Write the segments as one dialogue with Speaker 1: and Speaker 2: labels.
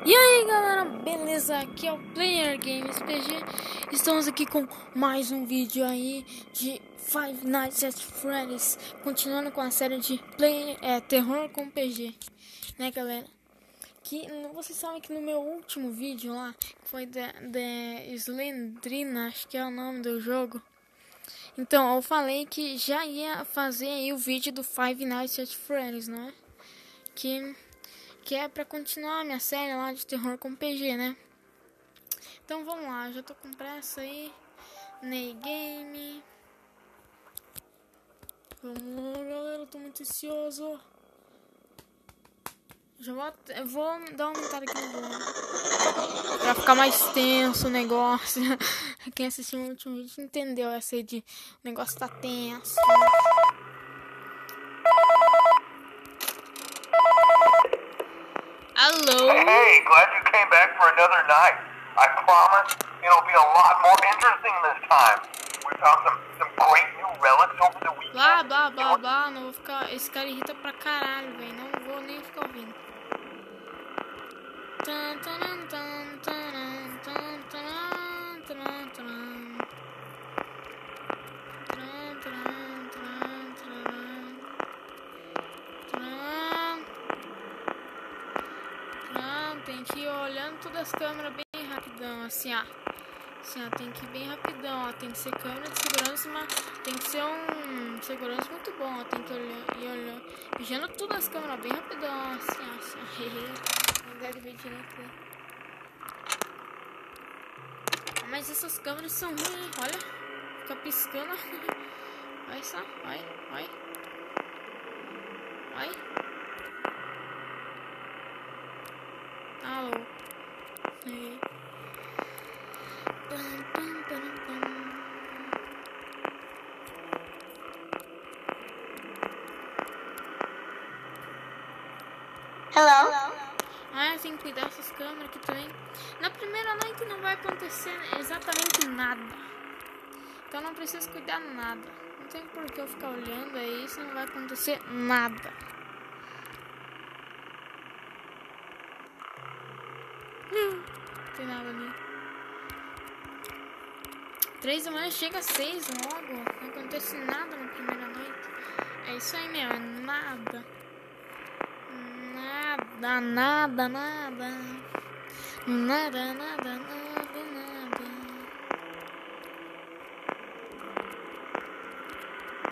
Speaker 1: E aí galera, beleza? Aqui é o Player Games PG. Estamos aqui com mais um vídeo aí de Five Nights at Freddy's, continuando com a série de terror com PG, né galera? Que vocês sabem que no meu último vídeo lá, que foi da Slendrina, acho que é o nome do jogo. Então eu falei que já ia fazer aí o vídeo do Five Nights at Freddy's, né? Que é pra continuar a minha série lá de terror com PG, né? Então vamos lá, já tô com pressa aí. Ney Game. Vamos lá, galera, tô muito ansioso. Eu vou dar uma aumentada aqui no volume pra ficar mais tenso o negócio. Quem assistiu o último vídeo entendeu essa aí de o negócio tá tenso. Alô?
Speaker 2: Hey, glad you came back for another night. I promise it'll be a lot more interesting this time. We found some great new relics over the weekend.
Speaker 1: Blá, não vou ficar... Esse cara irrita pra caralho, velho. Não vou nem ficar ouvindo. Tem que ir olhando todas as câmeras bem rapidão, assim, ó. Assim, ó, tem que ir bem rapidão, ó. Tem que ser câmera de segurança, mas tem que ser um segurança muito bom, ó. Tem que ir olhando, vigiando todas as câmeras bem rapidão, assim, ó. Assim, ó. Não deve ver direito, né? Mas essas câmeras são ruins, olha. Fica piscando. Olha só, olha. Alô.
Speaker 3: Hello?
Speaker 1: Ah, tem que cuidar dessas câmeras aqui também. Na primeira noite não vai acontecer exatamente nada. Então não precisa cuidar nada. Não tem por que eu ficar olhando aí, isso não vai acontecer nada. Não tem nada ali. 3 da manhã chega às 6 logo. Não acontece nada na primeira noite. É isso aí mesmo, nada. Nada.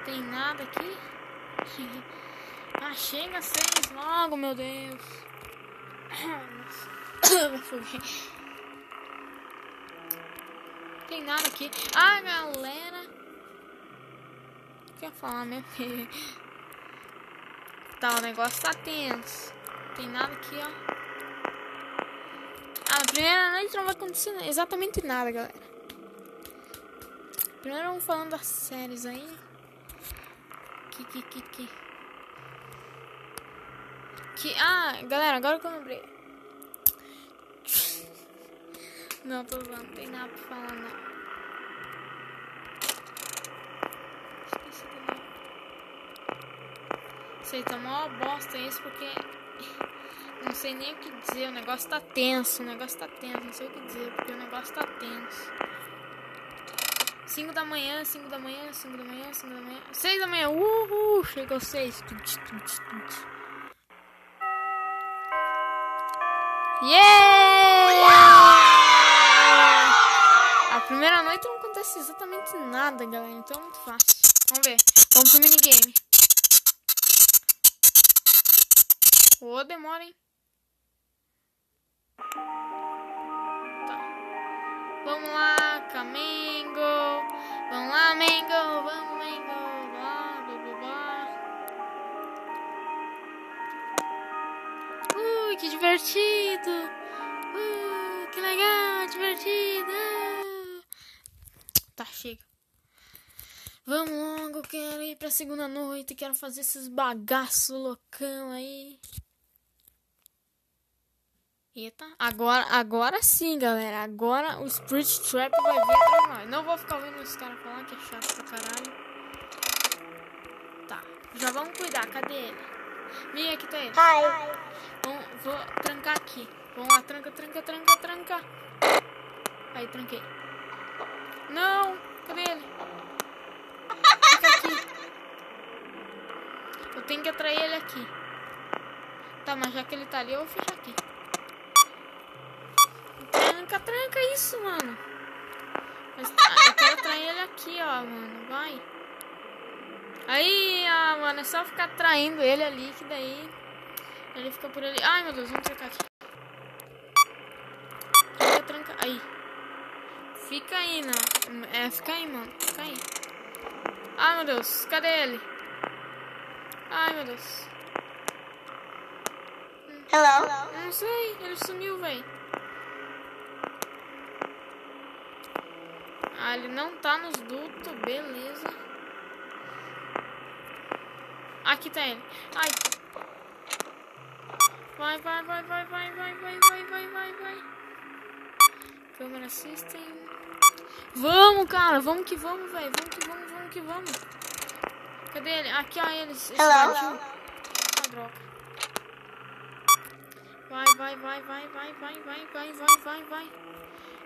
Speaker 1: Tem nada aqui? Ah, chega às 6 logo, meu Deus. Tem nada aqui. Ah, galera. O que eu ia falar, meu filho? Tá, o negócio tá tenso. Tem nada aqui, ó. Ah, na primeira noite não vai acontecer exatamente nada, galera. Primeiro vamos falando das séries aí. Ah, galera, agora que eu lembrei. Não, tô zoando, não tem nada pra falar, não. Esqueci do nome. Sei, tá mó bosta isso, porque não sei nem o que dizer, o negócio tá tenso, não sei o que dizer, porque o negócio tá tenso. 5 da manhã, 6 da manhã, chegou 6. A primeira noite não acontece exatamente nada, galera, então é muito fácil. Vamos ver, vamos pro minigame. Ô, demora, hein? Tá. Vamos lá, Camengo. Vamos lá, Mengo. Vamos, Mengo. Blá. Que divertido. Que legal, divertido. Tá, chega. Vamos logo, quero ir pra segunda noite. Quero fazer esses bagaços loucão aí. Eita, agora sim, galera. Agora o Spirit Trap vai vir atrás de nós. Não vou ficar ouvindo os caras falar que é chato pra caralho. Tá, já vamos cuidar. Cadê ele? Mia, aqui tá ele.
Speaker 3: Hi.
Speaker 1: Vou trancar aqui. Vamos lá, tranca. Aí, tranquei. Não, cadê ele? Fica aqui. Eu tenho que atrair ele aqui. Tá, mas já que ele tá ali, eu vou fechar aqui. Tranca isso, mano. Mas, eu quero atrair ele aqui, ó, mano. Vai. Aí, mano, é só ficar atraindo ele ali, que daí ele fica por ali. Ai, meu Deus, vamos trancar aqui. Tranca. Aí. Fica aí, não. Fica aí, mano. Fica aí. Ai, meu Deus, cadê ele? Ai, meu Deus.
Speaker 3: Hello?
Speaker 1: Não sei, ele sumiu, velho. Ele não tá nos dutos, beleza. Aqui tá ele. Ai. Vai. Câmera system. Vamos, cara. Vamos que vamos, velho. Vamos que vamos. Cadê ele? Aqui, ó, eles.
Speaker 3: Hello?
Speaker 1: Droga. Vai.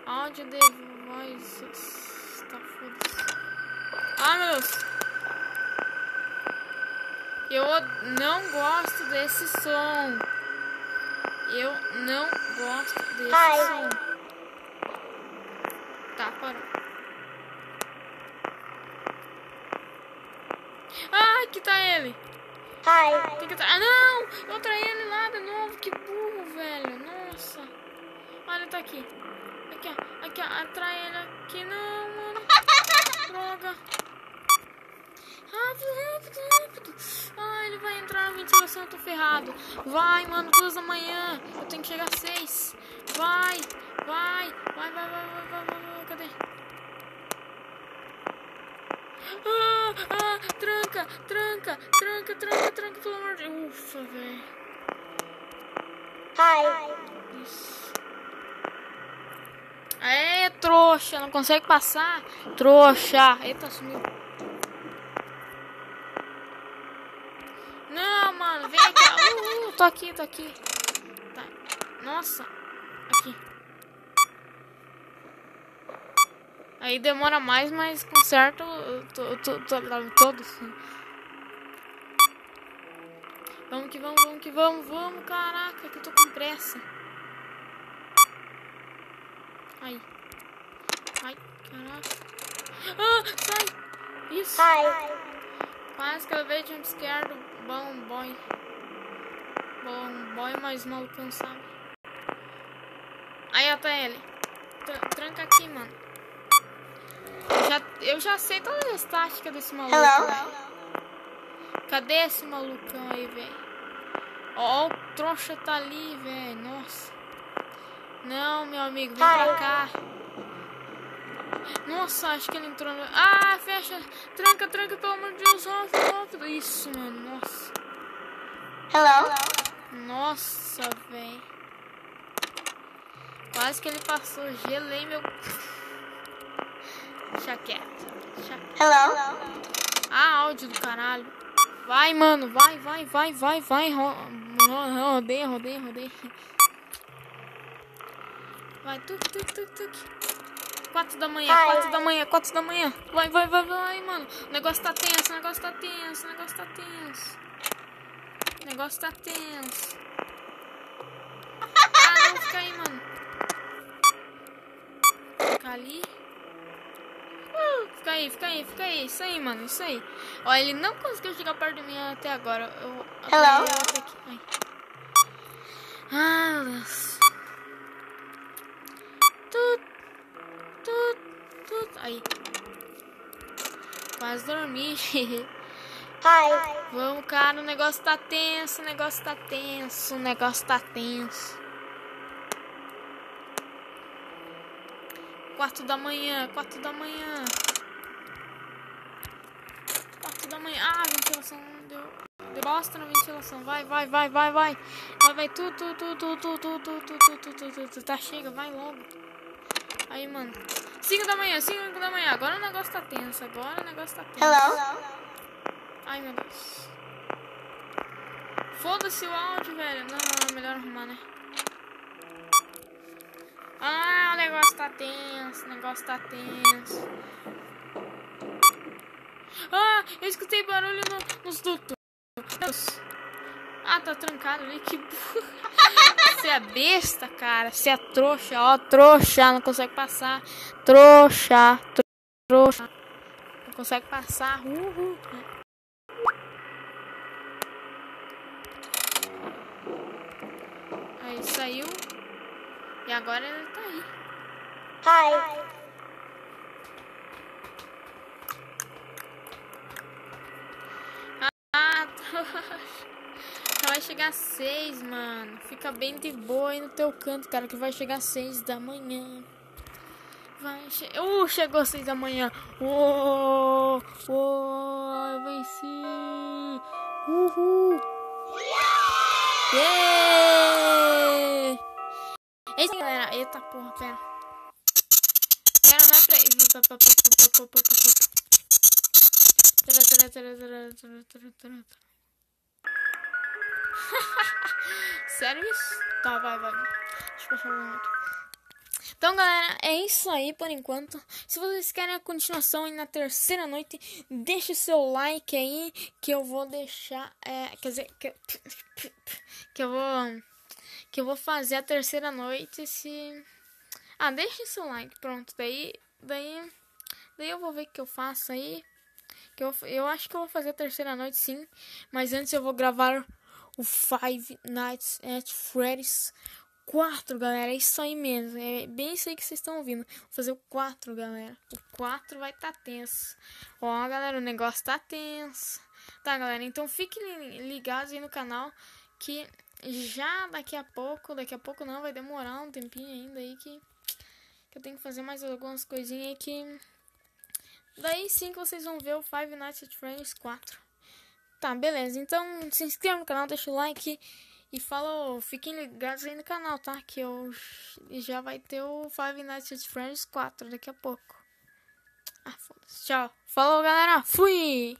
Speaker 1: Aonde eu devo? Vai. Tá foda-se. Ai, meu Deus. Eu não gosto desse som. Som. Tá, parou. Aqui tá ele.
Speaker 3: Hi.
Speaker 1: Tem que não! Eu traí ele lá de novo. Que burro, velho. Nossa. Olha, ele tá aqui. Aqui, ó. Atrai ele aqui. Não, mano. Droga. Rápido. Ele vai entrar na ventilação. Eu tô ferrado. Vai, mano. 2 da manhã. Eu tenho que chegar às 6. Vai. Cadê? Tranca, pelo amor de Deus. Ufa, velho.
Speaker 3: Hi.
Speaker 1: Isso. Aê, trouxa, não consegue passar? Trouxa. Eita, sumiu. Não, mano, vem aqui. Tô aqui. Tá. Nossa. Aqui. Aí demora mais, mas conserta todos. Vamos que vamos. Caraca, que eu tô com pressa. Ai, caraca. Sai. Isso. Quase que eu vejo jumpscare do Bom Boy, mas malucão, sabe? Aí, tá ele. Tranca aqui, mano. Eu já sei todas as táticas desse maluco.
Speaker 3: Hello?
Speaker 1: Cadê esse malucão aí, velho? Ó, o trouxa tá ali, velho. Nossa. Não, meu amigo, vem pra cá. Nossa, acho que ele entrou no... fecha. Tranca, pelo amor de Deus. Rápido. Isso, mano, nossa.
Speaker 3: Hello?
Speaker 1: Nossa, velho. Quase que ele passou. Gelei meu... Deixa quieto.
Speaker 3: Hello?
Speaker 1: Áudio do caralho. Vai, mano. Vai. Rodei. Vai, tuk. 4 da manhã. Vai, mano. O negócio tá tenso. Não, fica aí, mano. Fica ali. Fica aí. Isso aí, mano. Ó, ele não conseguiu chegar perto de mim até agora.
Speaker 3: Hello?
Speaker 1: Aqui. Ai, meu Deus. Aí. Quase dormi.
Speaker 3: Hi.
Speaker 1: Vamos, cara. O negócio tá tenso. 4 da manhã. Ventilação deu bosta na ventilação. Vai. Tá, chega, vai logo. Aí, mano. 5 da manhã. Agora o negócio tá tenso.
Speaker 3: Hello?
Speaker 1: Ai, meu Deus. Foda-se o áudio, velho. Não, melhor arrumar, né? Ah, o negócio tá tenso. Ah, eu escutei barulho nos dutos. Ah, tá trancado ali. Que burro. Você é besta, cara. Você é trouxa, ó. Trouxa, não consegue passar. Trouxa. Não consegue passar. Aí saiu. E agora ele tá aí.
Speaker 3: Hi.
Speaker 1: Ah, vai chegar às 6, mano. Fica bem de boa aí no teu canto, cara, que vai chegar às 6 da manhã. Chegou às 6 da manhã. Eu venci. Uhul. Yeah! É isso, galera. Eita porra, pera. Pera, não é pra isso. Sério isso? Tá, vai. Deixa eu passar o aqui. Então, galera, é isso aí por enquanto. Se vocês querem a continuação aí na terceira noite, deixe o seu like aí, que eu vou deixar. Quer dizer, que eu vou fazer a terceira noite. Deixe seu like, pronto. Daí eu vou ver o que eu faço aí. Eu acho que eu vou fazer a terceira noite, sim. Mas antes eu vou gravar o Five Nights at Freddy's 4, galera. É isso aí mesmo. É bem isso aí que vocês estão ouvindo. Vou fazer o 4, galera. O 4 vai tá tenso. Ó, galera, o negócio tá tenso. Tá, galera, então fiquem ligados aí no canal. Que já daqui a pouco não, vai demorar um tempinho ainda aí que eu tenho que fazer mais algumas coisinhas aí que... Daí sim que vocês vão ver o Five Nights at Freddy's 4. Tá, beleza. Então se inscreva no canal, deixa o like e falou. Fiquem ligados aí no canal, tá? Que eu já vai ter o Five Nights at Freddy's 4 daqui a pouco. Foda-se. Tchau. Falou, galera. Fui!